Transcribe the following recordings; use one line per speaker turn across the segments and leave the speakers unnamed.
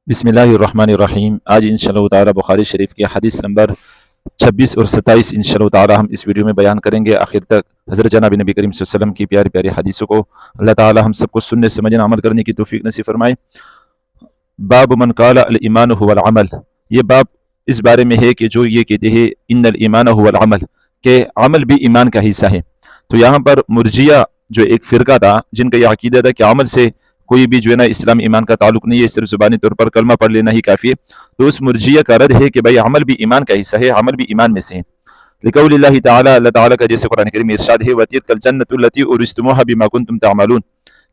بسم اللہ الرحمن الرحیم۔ آج انشاءاللہ تعالی بخاری شریف کی حدیث نمبر 26 اور 27 انشاءاللہ تعالی ہم اس ویڈیو میں بیان کریں گے۔ آخر تک حضرت جناب نبی کریم صلی اللہ علیہ وسلم کی پیاری پیاری حدیثوں کو اللہ تعالی ہم سب کو سننے سمجھنا عمل کرنے کی توفیق نصیب فرمائے۔ باب من قال الایمان هو العمل، یہ باب اس بارے میں ہے کہ جو یہ کہتے ہیں ان الایمان هو العمل، کہ عمل بھی ایمان کا حصہ ہے۔ تو یہاں پر مرجیہ جو ایک فرقہ تھا جن کا یہ عقیدہ تھا کہ عمل سے کوئی بھی جو ہے نا اسلام ایمان کا تعلق نہیں ہے، صرف زبانی طور پر کلمہ پڑھ لینا ہی کافی ہے، تو اس مرجیہ کا رد ہے کہ بھائی عمل بھی ایمان کا حصہ ہے، عمل بھی ایمان میں سے ہے۔ لقول اللہ تعالی، اللہ تعالیٰ کا جیسے قرآن کریم میں ارشاد ہے وَتِلْكَ الْجَنَّةُ الَّتِي أُورِثْتُمُوهَا بِمَا كُنْتُمْ تَعْمَلُونَ،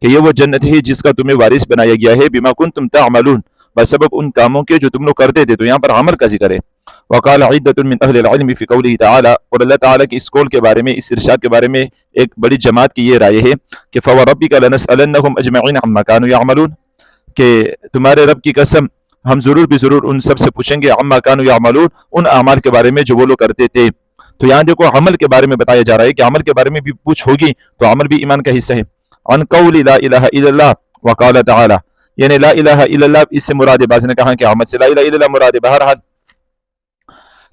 کہ یہ وہ جنت ہے جس کا تمہیں وارث بنایا گیا ہے بِمَا كُنْتُمْ تَعْمَلُونَ، بسبب ان کاموں کے جو تم لوگ کرتے تھے، تو یہاں پر عمل کا ذکر ہے۔ وقال عدة من اہل العلم فی قوله تعالی، اور اللہ تعالیٰ کی اس قول کے بارے میں، اس ارشاد کے بارے میں ایک بڑی جماعت کی یہ رائے ہے کہ فَوَرَبِّكَ لَنَسْأَلَنَّهُمْ أَجْمَعِينَ عَمَّا كَانُوا يَعْمَلُونَ، کہ تمہارے رب کی قسم ہم ضرور بھی ضرور ان سب سے پوچھیں گے عما کانوا یعملون، ان اعمال کے بارے میں جو وہ لوگ کرتے تھے۔ تو یہاں دیکھو عمل کے بارے میں بتایا جا رہا ہے کہ عمل کے بارے میں بھی پوچھ ہوگی، تو عمل بھی ایمان کا حصہ ہے۔ عن قول لا الہ الا اللہ وقال تعالی، یعنی لا الہ الا اللہ اس سے مراد ہے، بعض نے کہا کہ عمل سے لا الہ الا اللہ مراد ہے۔ بہرحال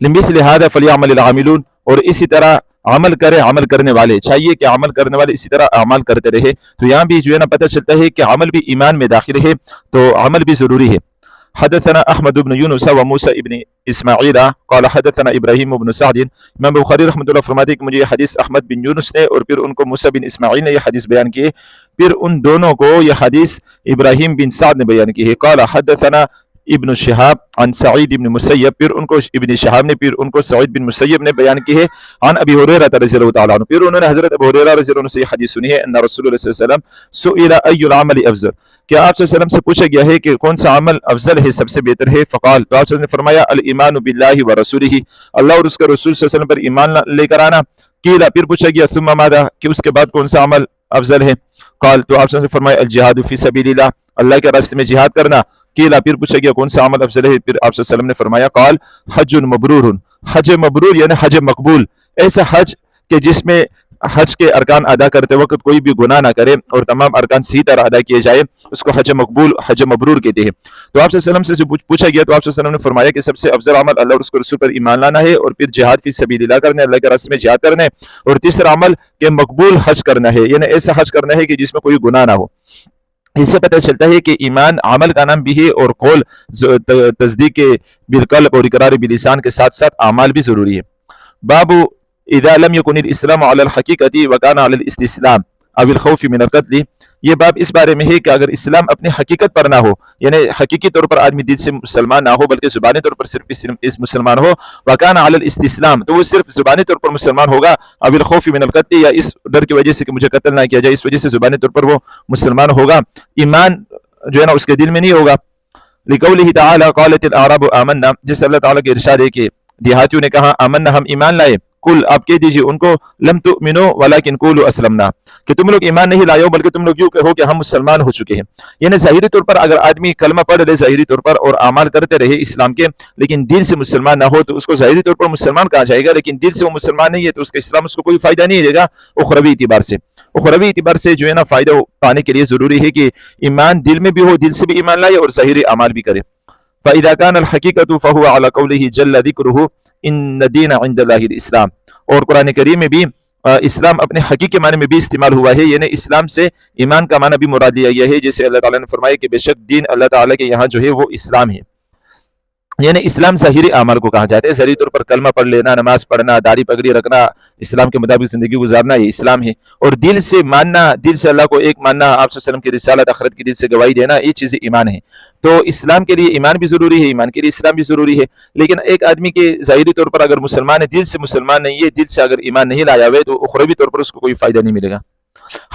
لمثل هذا فلیعمل العاملون، اور اسی طرح عمل کرے عمل کرنے والے، چاہیے کہ عمل کرنے والے اسی طرح اعمال کرتے رہے۔ تو یہاں بھی جو ہے نا پتہ چلتا ہے کہ عمل بھی ایمان میں داخل ہے، تو عمل بھی ضروری ہے۔ حدثنا احمد بن یونس و موسیٰ ابن اسماعیل قال حدثنا ابراہیم بن سعد، امام بخاری رحمۃ اللہ فرماتے ہیں کہ مجھے یہ حدیث احمد بن یونس نے اور پھر ان کو موسیٰ بن اسماعیل نے یہ حدیث بیان کی ہے، پھر ان دونوں کو یہ حدیث ابراہیم بن سعد نے بیان کی ہے۔ قال حدثنا ابن شہاب عن سعید بن مسیب، پھر ان کو ابن شہاب نے پھر ان کو سعید بن مسیب نے بیان کی ہے عن ابی ہریرہ رضی اللہ تعالیٰ عنہ، پھر انہوں نے حضرت ابو ہریرہ رضی اللہ عنہ سے یہ حدیث سنی ہے ان رسول اللہ صلی اللہ علیہ وسلم سئل ای العمل افضل، کہ آپ صلی اللہ علیہ وسلم سے پوچھا گیا ہے کہ کون سا عمل افضل ہے، سب سے بہتر ہے۔ فقال، تو آپ صلی اللہ علیہ وسلم نے فرمایا الایمان باللہ ورسولہ، اللہ اور اس کے رسول صلی اللہ علیہ وسلم پر ایمان لے کر آنا۔ قیل، پھر پوچھا گیا ثم ماذا، کہ اس کے بعد کون سا عمل افضل ہے۔ قال، تو آپ صلی اللہ علیہ وسلم نے فرمایا الجہاد فی سبیل اللہ، اللہ کے راستے میں جہاد کرنا۔ قیل، پھر پوچھا گیا کون سا عمل افضل ہے، پھر آپ صلی اللہ علیہ وسلم نے فرمایا قال حج مبرور، حج مبرور یعنی حج مقبول، ایسا حج کہ جس میں حج کے ارکان ادا کرتے وقت کوئی بھی گناہ نہ کرے اور تمام ارکان صحیح طرح ادا کیے جائے، اس کو حج مقبول حج مبرور کہتے ہیں۔ تو آپ صلی اللہ علیہ وسلم سے پوچھا گیا تو آپ صلی اللہ علیہ وسلم نے فرمایا کہ سب سے افضل عمل اللہ اور اس کے رسول پر ایمان لانا ہے، اور پھر جہاد فی سبیل اللہ کرنا ہے، اللہ کے راستے میں جہاد کرنا ہے، اور تیسرا عمل کہ مقبول حج کرنا ہے، یعنی ایسا حج کرنا ہے کہ جس میں کوئی گناہ نہ ہو۔ اس سے پتہ چلتا ہے کہ ایمان عمل کا نام بھی ہے، اور قول تصدیق بالقلب اور اقرار باللسان کے ساتھ ساتھ اعمال بھی ضروری ہے۔ باب اذا لم يكن الاسلام على الحقیقت وكان على الاستسلام او الخوف من القتل، یہ باب اس بارے میں ہے کہ اگر اسلام اپنی حقیقت پر نہ ہو، یعنی حقیقی طور پر آدمی دل سے مسلمان نہ ہو بلکہ زبانی طور پر صرف اس مسلمان ہو، وكان على الاستسلام، تو وہ صرف زبانی طور پر مسلمان ہوگا، او الخوف من القتل، یا اس ڈر کی وجہ سے کہ مجھے قتل نہ کیا جائے اس وجہ سے زبانی طور پر وہ مسلمان ہوگا، ایمان جو ہے نا اس کے دل میں نہیں ہوگا۔ لقوله تعالی قالت الاعراب آمنا، جس اللہ تعالیٰ کے ارشاد ہے کہ دیہاتیوں نے کہا آمنا ہم ایمان لائے، کل آپ کہہ دیجئے ان کو لم تؤمنوا ولکن قولوا اسلمنا، کہ تم لوگ ایمان نہیں لائے ہو بلکہ تم لوگ یوں کہو کہ ہم مسلمان ہو چکے ہیں۔ یعنی ظاہری طور پر اگر آدمی کلمہ پڑھ لے ظاہری طور پر اور اعمال کرتے رہے اسلام کے، لیکن دل سے مسلمان نہ ہو، تو اس کو ظاہری طور پر مسلمان کہا جائے گا، لیکن دل سے وہ مسلمان نہیں ہے تو اس کا اسلام اس کو کوئی فائدہ نہیں دے گا اخروی اعتبار سے۔ اخروی اعتبار سے جو ہے نا فائدہ پانے کے لیے ضروری ہے کہ ایمان دل میں بھی ہو، دل سے بھی ایمان لائے اور ظاہری اعمال بھی کرے۔ فَإِذَا كَانَ الْحَقِيقَةُ فَهُوَ عَلَى قَوْلِهِ جَلَّ ذِكْرُهُ إِنَّ الدِّينَ عِنْدَ اللَّهِ الْإِسْلَامُ، اور قرآن کریم میں بھی اسلام اپنے حقیقی معنی میں بھی استعمال ہوا ہے، یعنی اسلام سے ایمان کا معنی بھی مراد لیا گیا ہے، جیسے اللہ تعالیٰ نے فرمایا کہ بے شک دین اللہ تعالیٰ کے یہاں جو ہے وہ اسلام ہے، یعنی اسلام ظاہری اعمال کو کہا جاتا ہے۔ ظاہری طور پر کلمہ پڑھ لینا، نماز پڑھنا، داڑھی پگڑی رکھنا، اسلام کے مطابق زندگی گزارنا، یہ اسلام ہے، اور دل سے ماننا، دل سے اللہ کو ایک ماننا، آپ صلی اللہ علیہ وسلم کی رسالت آخرت کی دل سے گواہی دینا، یہ چیزیں ایمان ہے۔ تو اسلام کے لیے ایمان بھی ضروری ہے، ایمان کے لیے اسلام بھی ضروری ہے، لیکن ایک آدمی کے ظاہری طور پر اگر مسلمان ہے، دل سے مسلمان نہیں ہے، دل سے اگر ایمان نہیں لایا ہوئے تو اخروی طور پر اس کو کوئی فائدہ نہیں ملے گا۔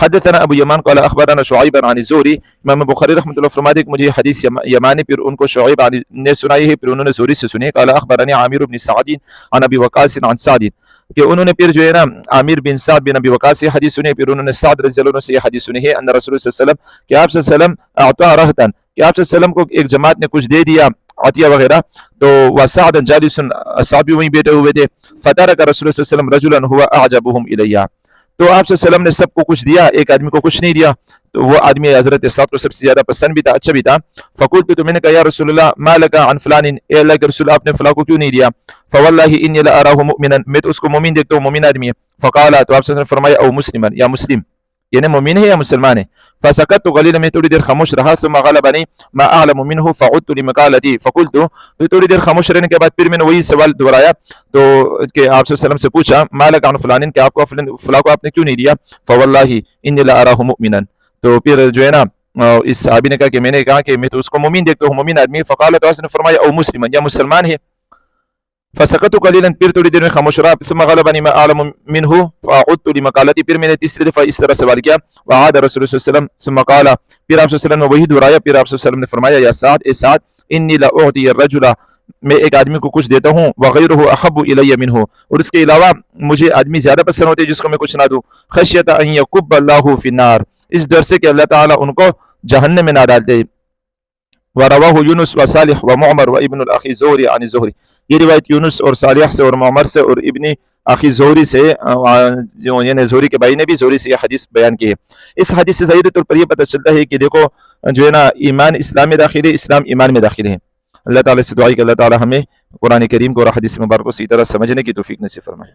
حدثنا ابو یمان قال اخبرنا شعیب عن الزہری، امام بخاری رحمۃ اللہ فرماتے ہیں کہ مجھے حدیث یمانی پھر ان کو شعیب نے سنائی ہے، پھر انہوں نے زہری سے سنی ہے۔ قال اخبرني عامر بن سعد عن ابي وقاص عن سعد، کہ انہوں نے پھر جو ہے نا عامر بن سعد بن ابی وقاص سے حدیث سنی، پھر انہوں نے سعد رضی اللہ عنہ سے یہ حدیث سنی ہے ان رسول صلی اللہ علیہ وسلم، کہ آپ صلی اللہ علیہ وسلم اعطى رهطا، کہ آپ صلی اللہ علیہ وسلم کو ایک جماعت نے کچھ دے دیا عطیہ وغیرہ، تو وسعد جالس، صحابی وہیں بیٹھے ہوئے تھے، فترك رسول اللہ صلی اللہ علیہ وسلم رجلا هو اعجبهم الیہ، تو آپ صلی اللہ علیہ وسلم نے سب کو کچھ دیا، ایک آدمی کو کچھ نہیں دیا، تو وہ آدمی حضرت سعد کو سب سے زیادہ پسند بھی تھا، اچھا بھی تھا. فقلت تو میں نے کہا یا رسول اللہ ما لک عن فلان، اے اللہ کے رسول آپ نے فلاں کو کیوں نہیں دیا؟ فواللہ انی لاراه مؤمنا، میں تو اس کو مومن دیکھتا ہوں، مومن آدمی ہے. فقال تو آپ نے فرمایا او مسلما، یا مسلم، یعنی مومن ہے یا مسلمان ہے. فسکت قلیلا، میں تھوڑی دیر خاموش رہا. ثم غلبنی ما اعلم منه فعدت لمقالتی فقلت، تو تھوڑی دیر خاموش رہنے کے بعد پھر میں نے وہی سوال دہرایا تو کہ آپ صلی اللہ علیہ وسلم سے پوچھا ما لک عن فلان، کہ آپ کو فلاں کو آپ نے کیوں نہیں دیا؟ فواللہ انی لاراه مؤمنا، تو پھر جو ہے نا اس صحابی نے کہا کہ میں نے کہا کہ میں تو اس کو مومن دیکھتا ہوں، مومن آدمی. فقال تو اس نے فرمایا او مسلم، یا مسلمان ہے. فسکت قلیلا، پھر تھوڑی دیر میں خاموش رہا. ثم غلبنی ما اعلم منه فعدت لمقالتی، پھر میں نے تیسری دفعہ اس طرح سوال کیا. وعاد رسول اللہ صلی اللہ علیہ وسلم ثم قال، پھر آپ صلی اللہ علیہ وسلم نے وہی دہرایا. پھر آپ صلی اللہ علیہ وسلم نے فرمایا یا سعد، اے سعد، انی لاعطی الرجل، میں ایک آدمی کو کچھ دیتا ہوں، وغیرہ احب الی منہ، اور اس کے علاوہ مجھے آدمی زیادہ پسند ہوتے جس کو میں کچھ نہ دوں. خشیۃ ان یکب اللہ فی النار، اس ڈر سے کہ اللہ تعالیٰ ان کو جہنم میں نہ ڈالتے. ورواه یونس و صالح و معمر و ابن الاخی زہری عن زہری، یہ روایت یونس اور صالح سے اور معمر سے اور ابن اخی زہری سے، جو یعنی زہری کے بھائی نے بھی زہری سے یہ حدیث بیان کی ہے. اس حدیث سے ظاہری طور پر یہ پتہ چلتا ہے کہ دیکھو جو ہے نا ایمان اسلام میں داخل ہے، اسلام ایمان میں داخل ہے. اللہ تعالیٰ سے دعا ہے کہ اللہ تعالیٰ ہمیں قرآن کریم کو اور حدیث مبارک کو اسی طرح سمجھنے کی توفیق نصیب فرمائے.